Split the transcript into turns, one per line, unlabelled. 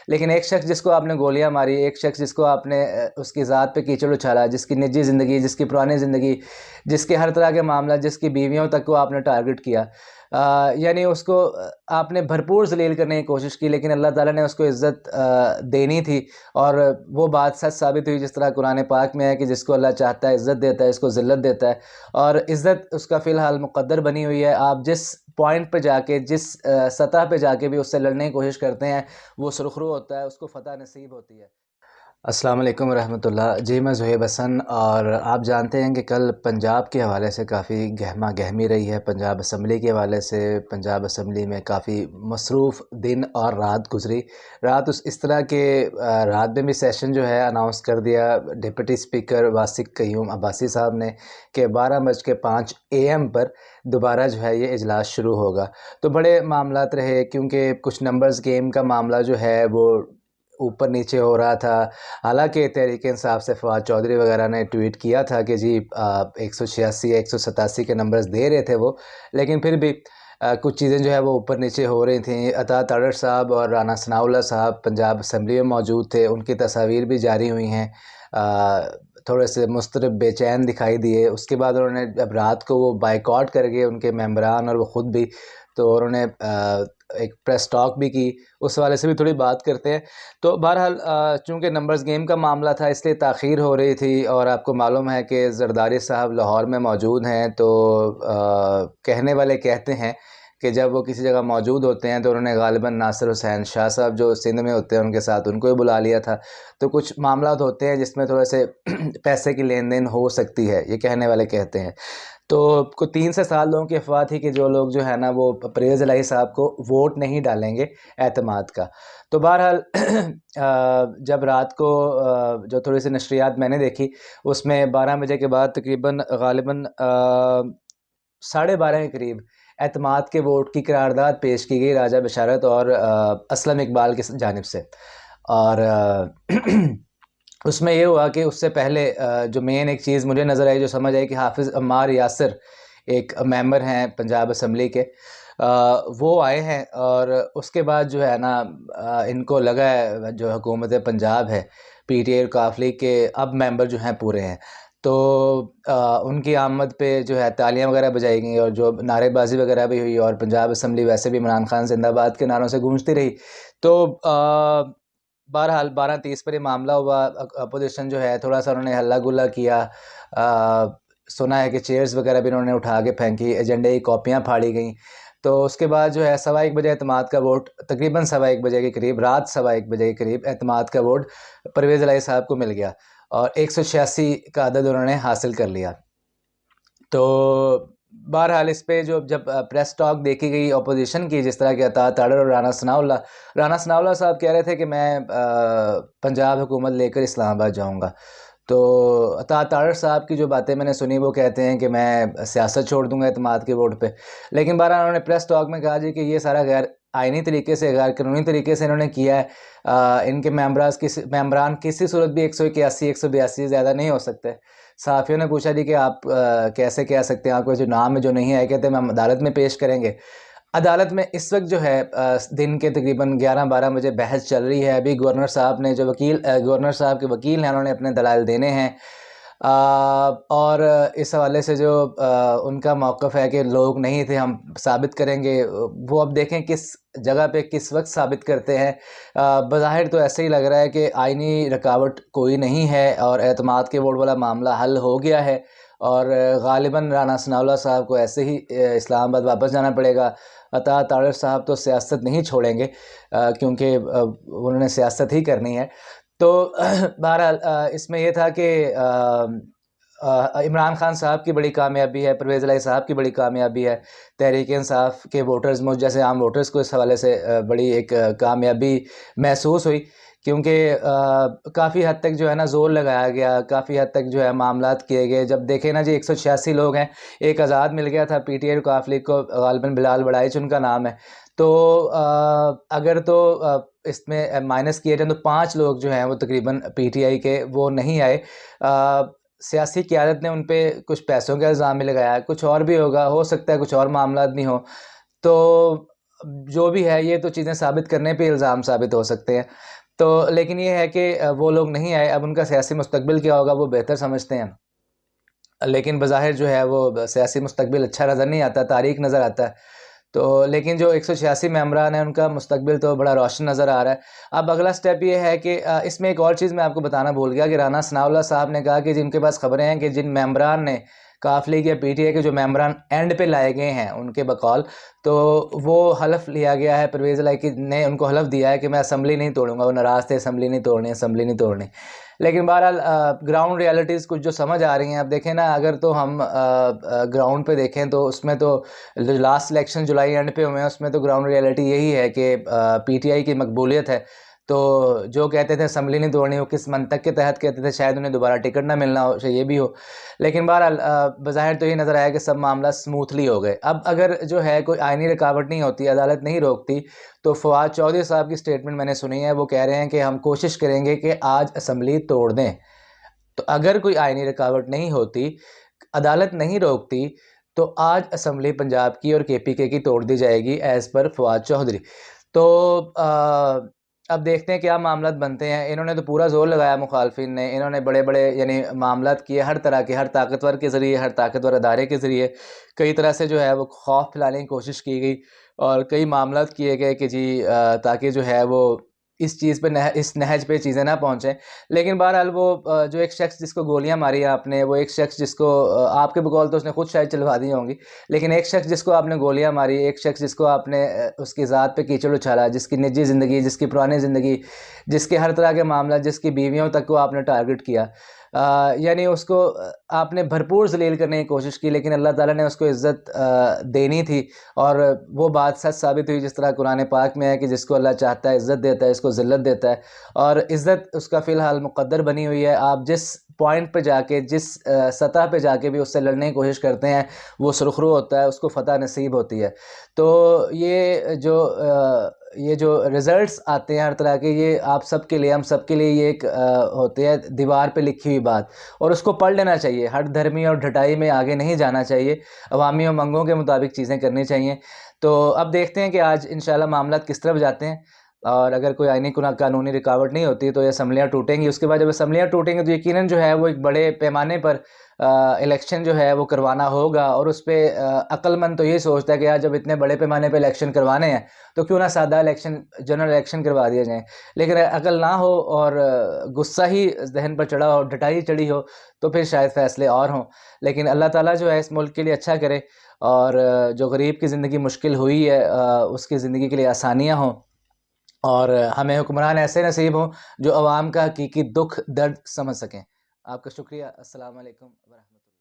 لیکن ایک شخص جس کو آپ نے گولیاں ماری، ایک شخص جس کو آپ نے اس کی ذات پہ کیچڑ اچھالا، جس کی نجی زندگی، جس کی پرانی زندگی، جس کے ہر طرح کے معاملات، جس کی بیویوں تک کو آپ نے ٹارگٹ کیا، یعنی اس کو آپ نے بھرپور ذلیل کرنے کی کوشش کی، لیکن اللہ تعالیٰ نے اس کو عزت دینی تھی، اور وہ بات سچ ثابت ہوئی، جس طرح قرآن پاک میں ہے کہ جس کو اللہ چاہتا ہے عزت دیتا ہے، اس کو ذلت دیتا ہے، اور عزت اس کا فی الحال مقدر بنی ہوئی ہے۔ آپ جس پوائنٹ پہ جا کے، جس سطح پہ جا کے بھی اس سے لڑنے کی کوشش کرتے ہیں، وہ سرخرو ہوتا ہے، اس کو فتح نصیب ہوتی ہے۔ السلام علیکم ورحمۃ اللہ جی، میں زہیب حسن، اور آپ جانتے ہیں کہ کل پنجاب کے حوالے سے کافی گہما گہمی رہی ہے، پنجاب اسمبلی کے حوالے سے۔ پنجاب اسمبلی میں کافی مصروف دن اور رات گزری۔ رات اس طرح کہ رات میں بھی سیشن جو ہے اناؤنس کر دیا ڈپٹی اسپیکر واسق قیوم عباسی صاحب نے کہ 12:05 AM پر دوبارہ جو ہے یہ اجلاس شروع ہوگا۔ تو بڑے معاملات رہے، کیونکہ کچھ نمبرز گیم کا معاملہ جو ہے وہ اوپر نیچے ہو رہا تھا۔ حالانکہ تحریک انصاف سے فواد چودھری وغیرہ نے ٹویٹ کیا تھا کہ جی 186 یا 187 کے نمبرز دے رہے تھے وہ، لیکن پھر بھی کچھ چیزیں جو ہے وہ اوپر نیچے ہو رہی تھیں۔ عطا تاڑر صاحب اور رانا ثناء اللہ صاحب پنجاب اسمبلی میں موجود تھے، ان کی تصاویر بھی جاری ہوئی ہیں، تھوڑے سے مضطرب بے چین دکھائی دیے۔ اس کے بعد انہوں نے جب رات کو وہ بائیکاٹ کر گئے، ان کے ممبران اور وہ خود بھی، تو انہوں نے ایک پریس ٹاک بھی کی، اس حوالے سے بھی تھوڑی بات کرتے ہیں۔ تو بہرحال چونکہ نمبرز گیم کا معاملہ تھا، اس لیے تاخیر ہو رہی تھی، اور آپ کو معلوم ہے کہ زرداری صاحب لاہور میں موجود ہیں، تو کہنے والے کہتے ہیں کہ جب وہ کسی جگہ موجود ہوتے ہیں تو انہوں نے غالباً ناصر حسین شاہ صاحب جو سندھ میں ہوتے ہیں ان کے ساتھ ان کو بھی بلا لیا تھا۔ تو کچھ معاملات ہوتے ہیں جس میں تھوڑے سے پیسے کی لین دین ہو سکتی ہے، یہ کہنے والے کہتے ہیں۔ تو کوئی 3 سے 7 لوگوں کی افواہ تھی کہ جو لوگ جو ہے نا وہ پرویز الہی صاحب کو ووٹ نہیں ڈالیں گے اعتماد کا۔ تو بہرحال جب رات کو جو تھوڑی سی نشریات میں نے دیکھی، اس میں 12 بجے کے بعد تقریباً غالباً 12:30 کے قریب اعتماد کے ووٹ کی قرارداد پیش کی گئی راجہ بشارت اور اسلم اقبال کی جانب سے، اور اس میں یہ ہوا کہ اس سے پہلے جو مین ایک چیز مجھے نظر آئی، جو سمجھ آئی، کہ حافظ عمار یاسر ایک ممبر ہیں پنجاب اسمبلی کے، وہ آئے ہیں، اور اس کے بعد جو ہے نا ان کو لگا ہے جو حکومت پنجاب ہے پی ٹی آئی کاف لیگ کے اب ممبر جو ہیں پورے ہیں، تو ان کی آمد پہ جو ہے تالیاں وغیرہ بجائی گئیں، اور جو نعرے بازی وغیرہ بھی ہوئی، اور پنجاب اسمبلی ویسے بھی عمران خان زندہ باد کے نعروں سے گونجتی رہی۔ تو بہرحال 12:30 پر یہ معاملہ ہوا۔ اپوزیشن جو ہے تھوڑا سا انہوں نے ہلا گلا کیا، سنا ہے کہ چیئرز وغیرہ بھی انہوں نے اٹھا کے پھینکی، ایجنڈے کی کاپیاں پھاڑی گئیں۔ تو اس کے بعد جو ہے 1:15 بجے اعتماد کا ووٹ، تقریباً 1:15 بجے کے قریب، رات 1:15 بجے کے قریب اعتماد کا ووٹ پرویز الہی صاحب کو مل گیا، اور 186 کا عدد انہوں نے حاصل کر لیا۔ تو بہرحال اس پہ جب پریس ٹاک دیکھی گئی اپوزیشن کی، جس طرح کہ عطا تاڑر اور رانا ثناء اللہ صاحب کہہ رہے تھے کہ میں پنجاب حکومت لے کر اسلام آباد جاؤں گا، تو عطا تاڑر صاحب کی جو باتیں میں نے سنی وہ کہتے ہیں کہ میں سیاست چھوڑ دوں گا اعتماد کے ووٹ پہ۔ لیکن بہرحال انہوں نے پریس ٹاک میں کہا جی کہ یہ سارا غیر آئینی طریقے سے، غیر قانونی طریقے سے انہوں نے کیا ہے، ان کے ممبران کسی صورت بھی 181 182 زیادہ نہیں ہو سکتے۔ صحافیوں نے پوچھا جی کہ آپ کیسے کہہ سکتے ہیں، آپ کو جو نام ہے جو نہیں ہے، کہتے ہیں ہم عدالت میں پیش کریں گے۔ عدالت میں اس وقت جو ہے دن کے تقریباً 11-12 بجے بحث چل رہی ہے۔ ابھی گورنر صاحب نے گورنر صاحب کے وکیل ہیں، انہوں نے اپنے دلائل دینے ہیں، اور اس حوالے سے جو ان کا موقف ہے کہ لوگ نہیں تھے، ہم ثابت کریں گے، وہ اب دیکھیں کس جگہ پہ کس وقت ثابت کرتے ہیں۔ بظاہر تو ایسے ہی لگ رہا ہے کہ آئینی رکاوٹ کوئی نہیں ہے، اور اعتماد کے ووٹ والا معاملہ حل ہو گیا ہے، اور غالباً رانا ثناء اللہ صاحب کو ایسے ہی اسلام آباد واپس جانا پڑے گا۔ عطا تاڑر صاحب تو سیاست نہیں چھوڑیں گے، کیونکہ انہوں نے سیاست ہی کرنی ہے۔ تو بہرحال اس میں یہ تھا کہ عمران خان صاحب کی بڑی کامیابی ہے، پرویز الہی صاحب کی بڑی کامیابی ہے، تحریک انصاف کے ووٹرز مجھ جیسے عام ووٹرز کو اس حوالے سے بڑی ایک کامیابی محسوس ہوئی، کیونکہ کافی حد تک جو ہے نا زور لگایا گیا، کافی حد تک جو ہے معاملات کیے گئے۔ جب دیکھیں نا جی 186 لوگ ہیں، ایک آزاد مل گیا تھا پی ٹی آئی کاف لیگ کو، غالباً بلال بڑائچ ان کا نام ہے، تو اگر تو اس میں مائنس کیے جائیں تو 5 لوگ جو ہیں وہ تقریباً پی ٹی آئی کے وہ نہیں آئے۔ سیاسی قیادت نے ان پہ کچھ پیسوں کا الزام بھی لگایا، کچھ اور بھی ہوگا، ہو سکتا ہے کچھ اور معاملات بھی ہوں۔ تو جو بھی ہے یہ تو چیزیں ثابت کرنے پہ الزام ثابت ہو سکتے ہیں، تو لیکن یہ ہے کہ وہ لوگ نہیں آئے، اب ان کا سیاسی مستقبل کیا ہوگا وہ بہتر سمجھتے ہیں، لیکن بظاہر جو ہے وہ سیاسی مستقبل اچھا نظر نہیں آتا، تاریک نظر آتا ہے، تو لیکن جو 186 ممبران ہیں ان کا مستقبل تو بڑا روشن نظر آ رہا ہے۔ اب اگلا سٹیپ یہ ہے کہ اس میں ایک اور چیز میں آپ کو بتانا بھول گیا کہ رانا ثناء اللہ صاحب نے کہا کہ جن کے پاس خبریں ہیں کہ جن ممبران نے کاف لیگ یا پی ٹی آئی کے جو ممبران اینڈ پہ لائے گئے ہیں ان کے بقول، تو وہ حلف لیا گیا ہے، پرویز الہی نے ان کو حلف دیا ہے کہ میں اسمبلی نہیں توڑوں گا، وہ ناراض تھے اسمبلی نہیں توڑنی، اسمبلی نہیں توڑنی، لیکن بہرحال گراؤنڈ ریالٹیز کچھ جو سمجھ آ رہی ہیں، اب دیکھیں نا، اگر تو ہم گراؤنڈ پہ دیکھیں تو اس میں تو لاسٹ الیکشن جولائی اینڈ پہ ہوئے ہیں، اس میں تو گراؤنڈ ریالٹی یہی ہے کہ پی ٹی آئی کی مقبولیت ہے، تو جو کہتے تھے اسمبلی نہیں توڑنی، وہ کس منطق کے تحت کہتے تھے، شاید انہیں دوبارہ ٹکٹ نہ ملنا ہو، یہ بھی ہو، لیکن بہرحال بظاہر تو یہ نظر آیا کہ سب معاملہ سموتھلی ہو گئے۔ اب اگر جو ہے کوئی آئینی رکاوٹ نہیں ہوتی، عدالت نہیں روکتی، تو فواد چودھری صاحب کی سٹیٹمنٹ میں نے سنی ہے، وہ کہہ رہے ہیں کہ ہم کوشش کریں گے کہ آج اسمبلی توڑ دیں، تو اگر کوئی آئینی رکاوٹ نہیں ہوتی، عدالت نہیں روکتی، تو آج اسمبلی پنجاب کی اور کے پی کے کی توڑ دی جائے گی ایز پر فواد چودھری۔ تو اب دیکھتے ہیں کیا معاملات بنتے ہیں۔ انہوں نے تو پورا زور لگایا مخالفین نے، انہوں نے بڑے بڑے یعنی معاملات کیے، ہر طرح کے، ہر طاقتور کے ذریعے، ہر طاقتور ادارے کے ذریعے کئی طرح سے جو ہے وہ خوف پھیلانے کی کوشش کی گئی، اور کئی معاملات کیے گئے کہ جی تاکہ جو ہے وہ اس چیز پہ اس نہج پہ چیزیں نہ پہنچیں، لیکن بہرحال وہ جو ایک شخص جس کو گولیاں ماری آپ نے، وہ ایک شخص جس کو آپ کے بقول تو اس نے خود شاید چلوا دی ہوں گی، لیکن ایک شخص جس کو آپ نے گولیاں ماری، ایک شخص جس کو آپ نے اس کی ذات پہ کیچڑ اچھالا، جس کی نجی زندگی، جس کی پرانی زندگی، جس کے ہر طرح کے معاملات، جس کی بیویوں تک کو آپ نے ٹارگٹ کیا، یعنی اس کو آپ نے بھرپور ذلیل کرنے کی کوشش کی، لیکن اللہ تعالیٰ نے اس کو عزت دینی تھی، اور وہ بات سچ ثابت ہوئی، جس طرح قرآن پاک میں ہے کہ جس کو اللہ چاہتا ہے عزت دیتا ہے، اس کو ذلت دیتا ہے، اور عزت اس کا فی الحال مقدر بنی ہوئی ہے۔ آپ جس پوائنٹ پہ جا کے، جس سطح پہ جا کے بھی اس سے لڑنے کی کوشش کرتے ہیں، وہ سرخرو ہوتا ہے، اس کو فتح نصیب ہوتی ہے۔ تو یہ جو رزلٹس آتے ہیں ہر طرح کے، یہ آپ سب کے لیے، ہم سب کے لیے یہ ایک ہوتے ہیں دیوار پہ لکھی ہوئی بات، اور اس کو پڑھ لینا چاہیے، ہٹ دھرمی اور ڈھٹائی میں آگے نہیں جانا چاہیے، عوامی امنگوں کے مطابق چیزیں کرنی چاہیے۔ تو اب دیکھتے ہیں کہ آج انشاءاللہ معاملات کس طرف جاتے ہیں، اور اگر کوئی آئینی قانونی رکاوٹ نہیں ہوتی تو یہ اسمبلیاں ٹوٹیں گی، اس کے بعد جب اسمبلیاں ٹوٹیں گی تو یقیناً جو ہے وہ ایک بڑے پیمانے پر الیکشن جو ہے وہ کروانا ہوگا، اور اس پہ عقل مند تو یہ سوچتا ہے کہ یار جب اتنے بڑے پیمانے پہ الیکشن کروانے ہیں تو کیوں نہ سادہ الیکشن، جنرل الیکشن کروا دیے جائیں، لیکن عقل نہ ہو اور غصہ ہی ذہن پر چڑھا ہو، ڈھٹائی چڑھی ہو، تو پھر شاید فیصلے اور ہوں، لیکن اللہ تعالیٰ جو ہے اس ملک کے لیے اچھا کرے، اور جو غریب کی زندگی مشکل ہوئی ہے اس کی زندگی کے لیے آسانیاں ہوں، اور ہمیں حکمران ایسے نصیب ہوں جو عوام کا حقیقی دکھ درد سمجھ سکیں۔ آپ کا شکریہ۔ السلام علیکم ورحمۃ اللہ۔